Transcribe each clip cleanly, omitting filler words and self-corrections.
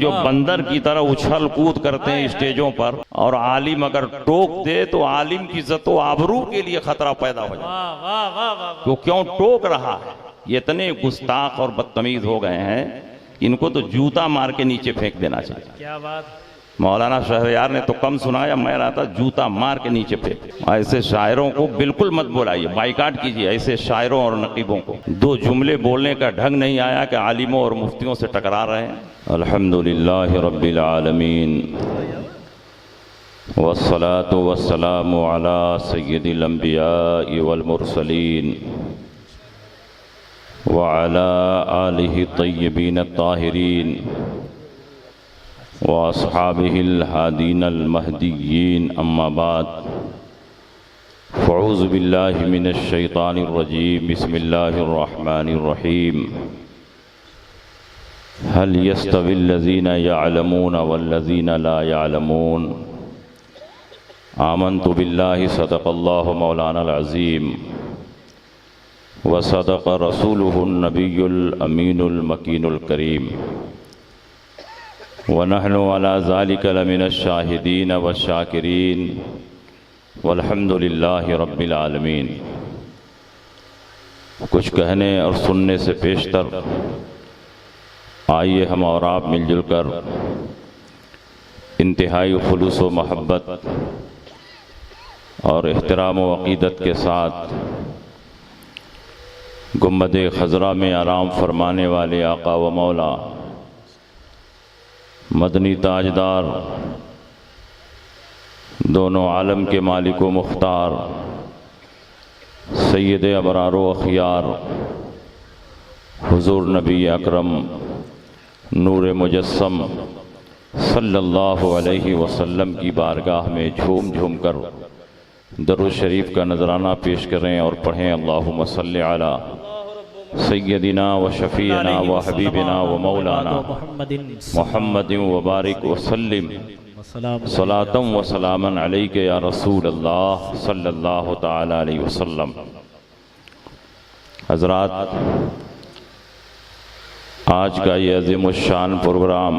जो बंदर की तरह उछल कूद करते हैं स्टेजों पर, और आलिम अगर टोक दे तो आलिम की इज्जत व आबरू के लिए खतरा पैदा हो जाए। वो क्यों टोक रहा है? ये इतने गुस्ताख और बदतमीज हो गए हैं, इनको तो जूता मार के नीचे फेंक देना चाहिए। क्या बात। मौलाना शहरयार ने तो कम सुनाया, मैं रहा था जूता मार के नीचे फेंक। ऐसे शायरों को बिल्कुल मत बुलाइए, बाइकाट कीजिए ऐसे शायरों और नकीबों को। दो जुमले बोलने का ढंग नहीं आया कि आलिमों और मुफ्तियों से टकरा रहे हैं। अल्हम्दुलिल्लाह रब्बिल आलमीन वस्सलातु वस्सलामु अला सय्यिदिल अंबिया वल मुरसलीन व अला आलिहि तय्यबीन ताहिरीन व अस्हाबिहिल हादीनल महदीयीन, अम्मा बाद, फ़अऊज़ु बिल्लाहि मिनश शैतानिर रजीम, बिस्मिल्लाहिर रहमानिर रहीम। हल यस्तविल लज़ीना यअलमून वल्लज़ीना ला यअलमून। आमन्तु बिल्लाहि सदक़ल्लाहु मौलानल अज़ीम व सदक़ रसूलुहुन नबियुल अमीनुल मकीनुल करीम व नहनु अला ज़ालिका लमिनश शाहिदीन व शाकिरीन वल्हम्दुलिल्लाहि रब्बिल आलमीन। कुछ कहने और सुनने से पेशतर आइए हम और आप मिलजुल कर इंतहाई खुलूस व महब्बत और एहतराम व अक़ीदत के साथ गुम्बद खज़रा में आराम फरमाने वाले आका व मौला मदनी ताजदार, दोनों आलम के मालिक व मुख्तार, सैयद अबरार व अखियार हुज़ूर नबी अकरम नूर मुजस्सम सल्लल्लाहु अलैहि वसल्लम की बारगाह में झूम झूम कर दरूद शरीफ का नजराना पेश करें और पढ़ें, अल्लाहुम्मा सल्लि अला सय्यदिना व शफ़ीना व हबीबिना व मौलाना मुहम्मदिन व बारिक व सल्लिम सलातम व सलामन अलैका या रसूल अल्लाह सल्लल्लाहु तआला अलैहि वसल्लम। हज़रात, आज का ये अज़ीमुश्शान प्रोग्राम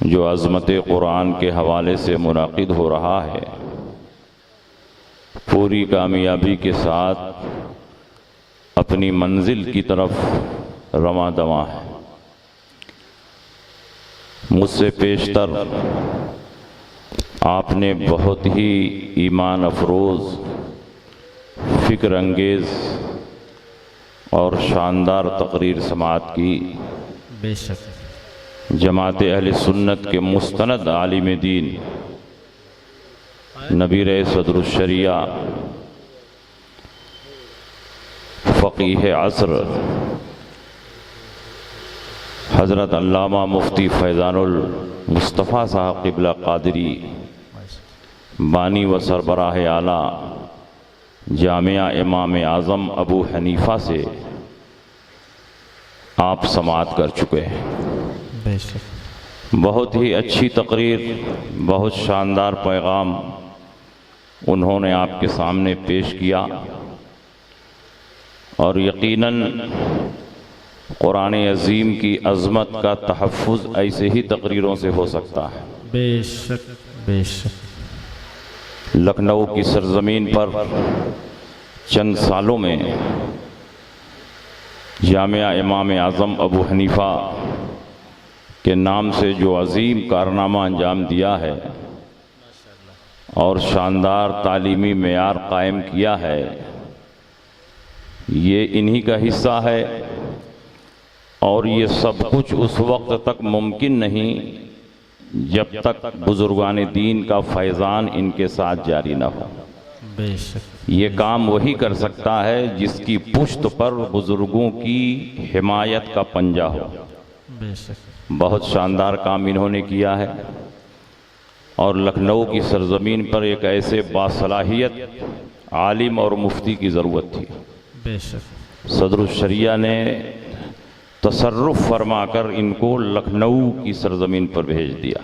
जो अज़मत कुरान के हवाले से मुनाक़िद हो रहा है, पूरी कामयाबी के साथ अपनी मंजिल की तरफ रवां दवां है। मुझसे पेशतर आपने बहुत ही ईमान अफरोज़, फ़िक्र अंगेज़ और शानदार तकरीर समाअत की। बेशक जमात अहले सुन्नत के मुस्तनद आलिम दीन नबीर सदरुश शरिया फ़क़ीह असर हज़रत अल्लामा मुफ्ती फैज़ानुल मुस्तफ़ा साहब क़िबला क़ादरी बानी व सरबराह आला जामिया इमाम आज़म अबू हनीफ़ा से आप समाअत कर चुके हैं। बहुत ही अच्छी तकरीर, बहुत शानदार पैगाम उन्होंने आपके सामने पेश किया, और यकीनन कुरान अज़ीम की अज़मत का तहफ़्फ़ुज़ ऐसे ही तकरीरों से हो सकता है। बेशक बेशक। लखनऊ की सरज़मीन पर चंद सालों में जामिया इमाम आज़म अबू हनीफ़ा के नाम से जो अज़ीम कारनामा अंजाम दिया है और शानदार तालीमी मेयार कायम किया है, ये इन्हीं का हिस्सा है। और ये सब कुछ उस वक्त तक मुमकिन नहीं जब तक बुजुर्गान दीन का फैज़ान इनके साथ जारी न हो। ये काम वही कर सकता है जिसकी पुश्त पर बुजुर्गों की हिमायत का पंजा हो। बहुत शानदार काम इन्होंने किया है, और लखनऊ की सरजमीन पर एक ऐसे बासलाहियत आलिम और मुफ्ती की ज़रूरत थी। सदरुश शरिया ने तसर्रुफ़ फरमाकर इनको लखनऊ की सरजमीन पर भेज दिया,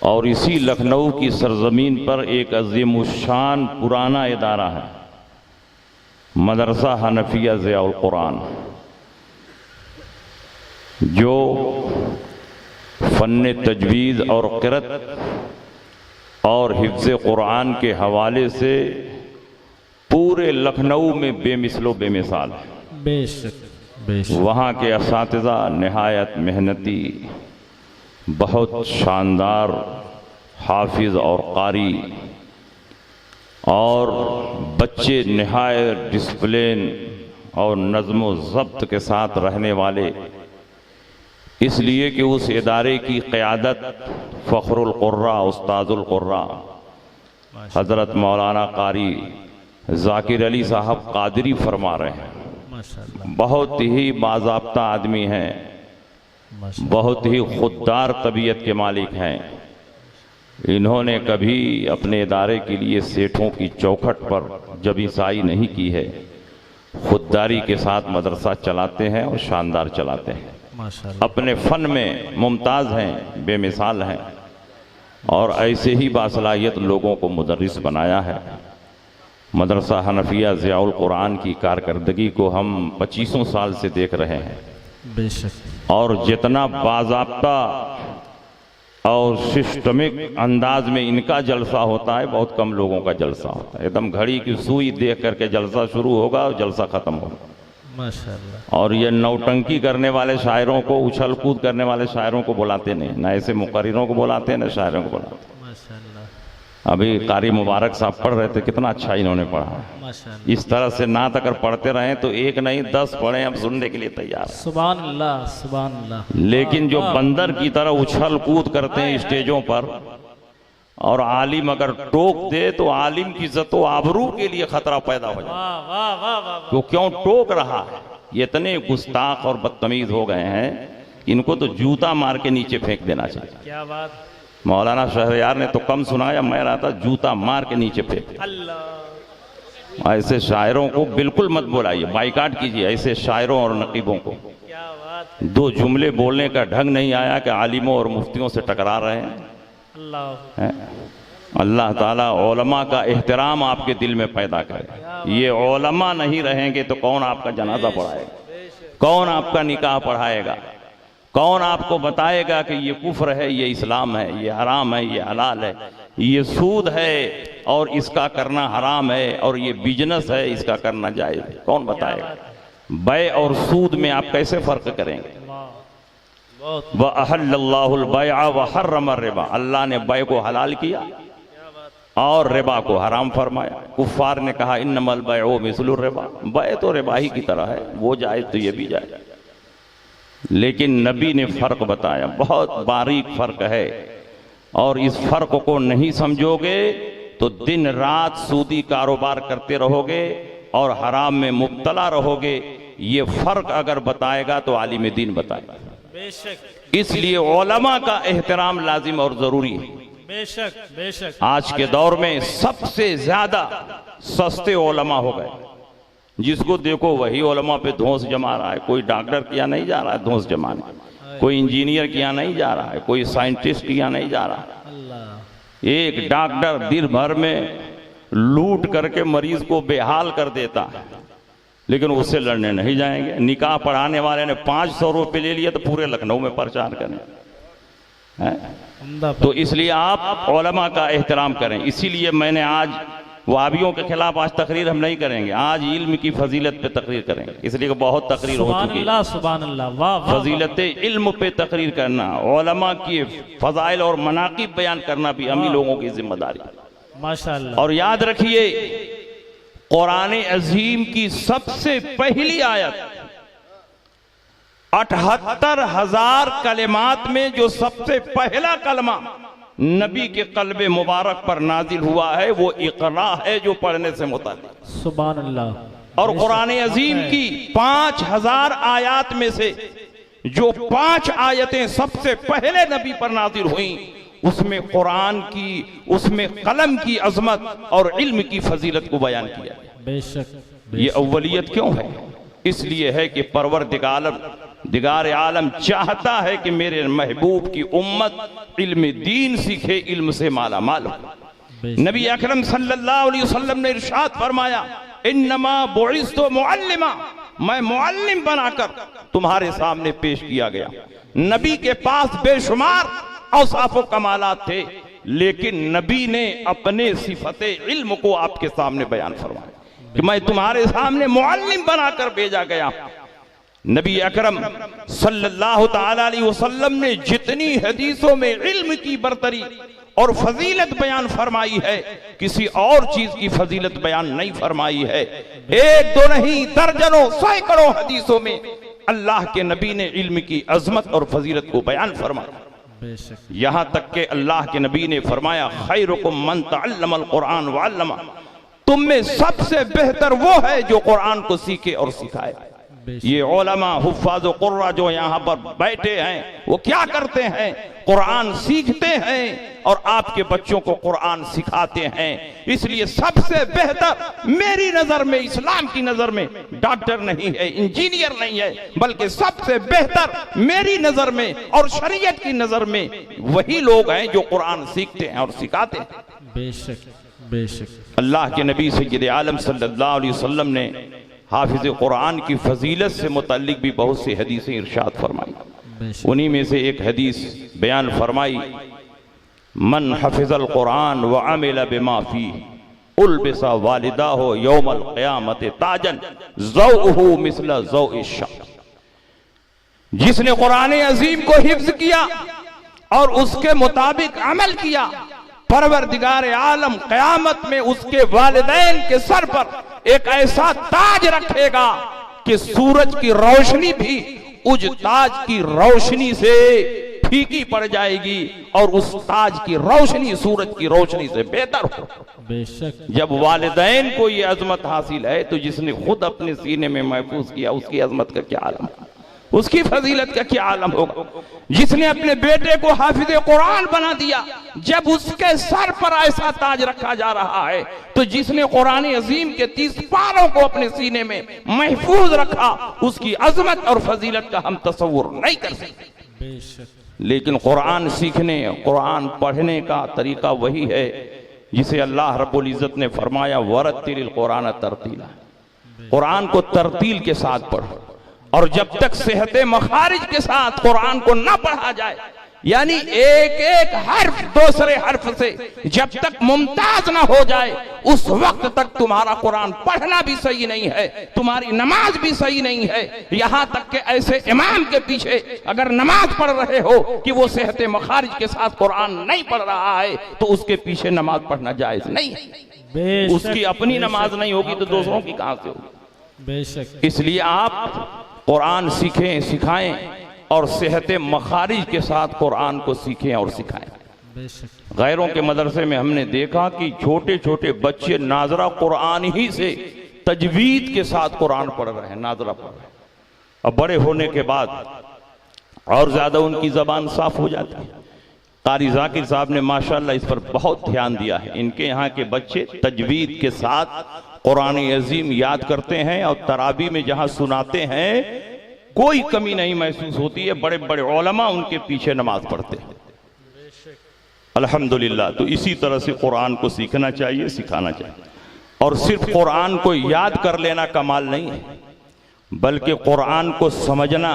और इसी लखनऊ की सरजमीन पर एक अज़ीमुश्शान पुराना इदारा है, मदरसा हनफिया ज़ियाउल कुरान। जो फ़न तजवीज़ और क़िरात और हिफ्ज़ कुरान के हवाले से पूरे लखनऊ में बेमिसलो बेमिसाल है। बेशक वहाँ के असातिज़ा निहायत मेहनती, बहुत शानदार हाफिज़ और कारी, और बच्चे निहायत डिसिप्लिन और नज़्म व ज़ब्त के साथ रहने वाले, इसलिए कि उस इदारे की क़यादत फ़ख्रुल क़ुर्रा उस्ताजुल क़ुर्रा हज़रत मौलाना कारी ज़ाकिर अली साहब क़ादरी फरमा रहे हैं। बहुत ही बाज़ाब्ता आदमी हैं, बहुत ही खुददार तबीयत के मालिक हैं। इन्होंने कभी अपने इदारे के लिए सेठों की चौखट पर जब ईसाई नहीं की है, खुददारी के साथ मदरसा चलाते हैं और शानदार चलाते हैं। अपने फ़न में मुमताज़ हैं, बेमिसाल हैं, और ऐसे ही बासलाहियत लोगों को मुदर्रिस बनाया है। मदरसा हनफिया ज़ियाउल कुरान की कारकर्दगी को हम 25 साल से देख रहे हैं। बेशक। और जितना बाज़ाब्ता और सिस्टमिक अंदाज में इनका जलसा होता है, बहुत कम लोगों का जलसा होता है। एकदम घड़ी की सुई देख करके जलसा शुरू होगा और जलसा ख़त्म होगा। माशाअल्लाह। और ये नौटंकी करने वाले शायरों को, उछल कूद करने वाले शायरों को बुलाते नहीं, ना ऐसे मुकर्रिरों को बुलाते हैं, ना शायरों को बुलाते हैं। माशाअल्लाह। अभी कारी मुबारक साहब पढ़ रहे थे, कितना अच्छा इन्होंने पढ़ा। माशाअल्लाह। इस तरह से नात अगर पढ़ते रहें तो एक नहीं 10 पढ़ें, हम सुनने के लिए तैयार हैं। सुभान अल्लाह, सुभान अल्लाह। लेकिन जो बंदर की तरह उछल कूद करते हैं स्टेजों पर, और आलिम अगर टोक दे तो आलिम की इज्जत व आबरू के लिए खतरा पैदा हो जाए। तो क्यों टोक रहा है? ये इतने गुस्ताख और बदतमीज हो गए हैं, इनको तो जूता मार के नीचे फेंक देना चाहिए। क्या बात। मौलाना शहरयार ने तो कम सुनाया, मैं रहा था जूता मार के नीचे फेंक। अल्लाह। ऐसे शायरों को बिल्कुल मत बुलाइए, बाइकाट कीजिए ऐसे शायरों और नकीबों को। क्या बात। 2 जुमले बोलने का ढंग नहीं आया कि आलिमों और मुफ्तियों से टकरा रहे हैं। अल्लाह ताला उलमा का एहतराम आपके दिल में पैदा करे। ये उलमा नहीं रहेंगे तो कौन आपका जनाजा पढ़ाएगा, कौन आपका निकाह पढ़ाएगा, कौन आपको बताएगा कि ये कुफ्र है, ये इस्लाम है, ये हराम है, ये हलाल है, ये सूद है और इसका करना हराम है, और ये बिजनेस है इसका करना जायज़ है, कौन बताएगा? बै और सूद में आप कैसे फ़र्क करेंगे? व अहल्लल्लाहुल बैअ व हर्रम रिबा, अल्लाह ने बै को हलाल किया और रिबा को हराम फरमाया। कुफ्फार ने कहा इन्नमल बैअ मिस्लुर रिबा, बै तो रिबा ही की तरह है, वो जाए तो ये भी जाए। लेकिन नबी ने फ़र्क बताया, बहुत बारीक फ़र्क है, और इस फ़र्क को नहीं समझोगे तो दिन रात सूदी कारोबार करते रहोगे और हराम में मुब्तला रहोगे। ये फ़र्क अगर बताएगा तो आलिम दीन बताएगा। बेशक। इसलिए उलमा का एहतराम लाजिम और ज़रूरी है। बेशक बेशक। आज के दौर में सबसे ज़्यादा सस्ते उलमा हो गए, जिसको देखो वही उलमा पे धौंस जमा रहा है। कोई डॉक्टर किया नहीं जा रहा है धौंस जमाने, कोई इंजीनियर किया नहीं जा रहा है, कोई साइंटिस्ट किया नहीं जा रहा है। अल्लाह। एक डॉक्टर दिन भर में लूट करके मरीज को बेहाल कर देता है, लेकिन उससे लड़ने नहीं जाएंगे। निकाह पढ़ाने वाले ने 500 रुपये ले लिए तो पूरे लखनऊ में प्रचार करें। तो इसलिए आप उलमा का एहतराम करें। इसीलिए मैंने आज वाबियों के खिलाफ आज तकरीर हम नहीं करेंगे, आज इल्म की फजीलत पे तकरीर करेंगे। इसलिए बहुत तकरीर हो चुकी है। सुभान अल्लाह। वाह वाह। फजीलत इल्म पे तकरीर करना, उलमा की फजाइल और मनाकिब बयान करना भी हम ही लोगों की जिम्मेदारी। माशाअल्लाह। और याद रखिए, कुरान अजीम की सबसे पहली आयत 78,000 कलिमात में जो सबसे पहला कलमा नबी के कल्बे मुबारक पर नाजिल हुआ है वो इक़रा है, जो पढ़ने से मुताल्लिक़। सुभान अल्लाह। और कुरान अजीम की 5,000 आयत में से जो 5 आयतें सबसे पहले नबी पर नाजिल हुई, उसमें कुरान की, उसमें कलम की अजमत और इल्म की फजीलत को बयान किया। बेशक। ये अव्वलियत क्यों है? इसलिए है कि परवरदिगार आलम चाहता है कि मेरे महबूब की उम्मत इल्म दीन सीखे, इल्म से माला माल हो। नबी अकरम सल्लल्लाहु अलैहि वसल्लम ने इरशाद फरमाया, इन्नमा बुइस्तु मुअल्लिमा, मैं मुअल्लिम बनाकर तुम्हारे सामने पेश किया गया। नबी के पास बेशुमार औसाफ व कमालात थे, लेकिन नबी ने अपने सिफते इल्म को आपके सामने बयान फरमाया कि मैं तुम्हारे सामने मुअल्लिम बनाकर भेजा गया। नबी अकरम सल्लल्लाहु ताला अलैहि वसल्लम ने जितनी हदीसों में इल्म की बरतरी और फजीलत बयान फरमाई है, किसी और चीज की फजीलत बयान नहीं फरमाई है। एक दो नहीं, दर्जनों सैकड़ों हदीसों में अल्लाह के नबी ने इल्म की अजमत और फजीलत को बयान फरमाया। यहां तक के अल्लाह के नबी ने फरमाया, खैरुकुम मन तअल्लमल कुरान व अल्लमा, तुम में सबसे बेहतर वो है जो कुरान को सीखे और सिखाए। ये उलमा हुफ्फाज कुर्रा जो यहाँ पर बैठे हैं, वो क्या करते हैं? कुरान सीखते हैं और आपके बच्चों को कुरान सिखाते हैं। इसलिए सबसे बेहतर मेरी नजर में, इस्लाम की नजर में, डॉक्टर नहीं है, इंजीनियर नहीं है, बल्कि सबसे बेहतर मेरी नजर में और शरीयत की नजर में वही लोग हैं जो कुरान सीखते हैं और सिखाते हैं। बेशक बेशक। अल्लाह के नबी सय्यद आलम सल्लल्लाहु अलैहि वसल्लम ने हाफिज कुरान की फजीलत से मुतल्लिक भी बहुत सी हदीसें इरशाद फरमाई। उन्हीं में से एक हदीस बयान फरमाई, मन हफिजल कुरान व अमिल बिमा फीह उल्बिसा वालिदाहु यौमल क़यामत ताजन ज़ौहु मिस्ल ज़ौइ शम्स। जिसने कुरान अजीम को हिफ्ज किया और उसके मुताबिक अमल किया, परवरदिगार आलम क़यामत में उसके वालिदैन के सर पर एक ऐसा ताज रखेगा कि सूरज की रोशनी भी उस ताज की रोशनी से फीकी पड़ जाएगी और उस ताज की रोशनी सूरज की रोशनी से बेहतर हो। बेशक। जब वालिदैन को ये अजमत हासिल है तो जिसने खुद अपने सीने में महफूज किया उसकी अजमत का क्या आलम, उसकी फजीलत का क्या आलम होगा। जिसने अपने बेटे को हाफिज कुरान बना दिया, जब उसके सर पर ऐसा ताज रखा जा रहा है, तो जिसने कुरान अजीम के 30 पारों को अपने सीने में महफूज रखा, उसकी अजमत और फजीलत का हम तस्वुर नहीं कर सकते। लेकिन कुरान सीखने, कुरान पढ़ने का तरीका वही है जिसे अल्लाह रब्बुल इज्जत ने फरमाया, वरत्तिलिल कुरान तरतीला, कुरान को तरतील के साथ पढ़ो। और जब तक सेहत मखारिज के साथ कुरान को ना पढ़ा जाए, यानी एक एक हर्फ दूसरे हर्फ से जब तक मुमताज ना हो जाए, उस वक्त तक तुम्हारा कुरान पढ़ना भी सही नहीं है, तुम्हारी नमाज भी सही नहीं है। यहां तक कि ऐसे इमाम के पीछे अगर नमाज पढ़ रहे हो कि वो सेहत मखारिज के साथ कुरान नहीं पढ़ रहा है, तो उसके पीछे नमाज पढ़ना जायज नहीं है। उसकी अपनी नमाज नहीं होगी तो दूसरों की कहां से होगी। बेशक। इसलिए आप कुरान सीखें, सिखाएं और सेहत मखारिज के साथ कुरान को सीखें और सिखाएं। गैरों के मदरसे में हमने देखा कि छोटे छोटे बच्चे नाजरा कुरान ही से तजवीद के साथ कुरान पढ़ रहे हैं, नाजरा पढ़ रहे हैं। अब बड़े होने के बाद और ज्यादा उनकी जबान साफ हो जाती है। कारी जाकिर साहब ने माशाअल्लाह इस पर बहुत ध्यान दिया है। इनके यहाँ के बच्चे तजवीद के साथ कुरान अजीम याद करते हैं और तरावी में जहां सुनाते हैं कोई कमी नहीं महसूस होती है। बड़े बड़े उलमा उनके पीछे नमाज पढ़ते हैं। अल्हम्दुलिल्लाह। तो इसी तरह से कुरान को सीखना चाहिए, सिखाना चाहिए। और सिर्फ कुरान को याद कर लेना कमाल नहीं है, बल्कि कुरान को समझना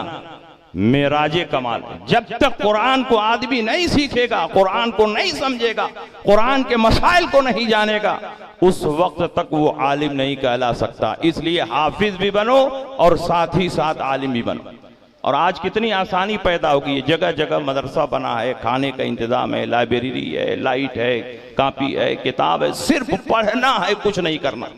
मेराजे कमाल है। जब तक कुरान को आदमी नहीं सीखेगा, कुरान को नहीं समझेगा, कुरान के मसाइल को नहीं जानेगा, उस वक्त तक वो आलिम नहीं कहला सकता। इसलिए हाफिज भी बनो और साथ ही साथ आलिम भी बनो। और आज कितनी आसानी पैदा होगी है, जगह जगह मदरसा बना है, खाने का इंतजाम है, लाइब्रेरी है, लाइट है, कापी है, किताब है, सिर्फ पढ़ना है, कुछ नहीं करना।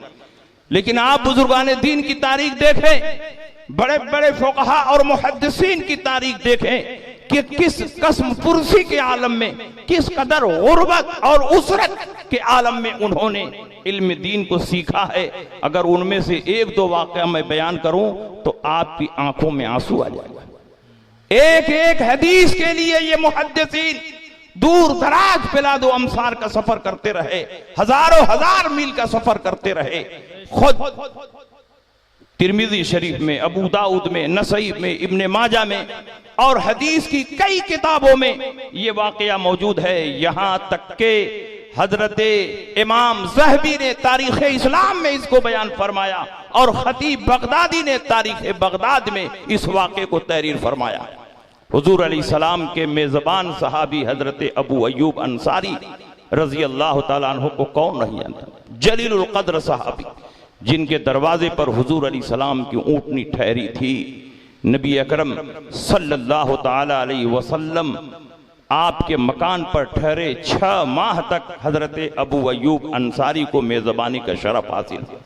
लेकिन आप बुजुर्गान दीन की तारीख देखें, बड़े बड़े फुक़हा और मुहद्दिसीन की तारीख देखें कि किस कसम पुरसी के आलम में, किस कदर गुर्बत और उसरत के आलम में उन्होंने इल्म दीन को सीखा है। अगर उनमें से एक दो वाक़या मैं बयान करूं तो आपकी आंखों में आंसू आ जाएगा। एक एक हदीस के लिए ये मुहद्दिसीन दूर दराज बिलादो अमसार का सफर करते रहे, हजारों हजार मील का सफर करते रहे। खुद तिरमिज़ी शरीफ में, अबू दाऊद में, नसई में, इब्ने माजा में और हदीस की कई किताबों में ये वाक़या मौजूद है। यहां तक के हजरत इमाम ज़हबी ने तारीख़ इस्लाम में इसको बयान फरमाया। और खतीब बगदादी ने तारीख बगदाद में इस वाक़े को तहरीर फरमाया। हुजूर अलैहिस्सलाम के मेज़बान सहाबी हजरत अबू अय्यूब अंसारी रजी अल्लाह ताला अन्हु को कौन नहीं जानता, जलीलुल क़द्र सहाबी, जिनके दरवाजे पर हुजूर अलैहिस्सलाम की ऊँटनी ठहरी थी। नबी अकरम सल्लल्लाहु ताला अलैहि वसल्लम आपके मकान पर ठहरे 6 माह तक हजरत अबू अय्यूब अंसारी को मेज़बानी का शरफ हासिल था।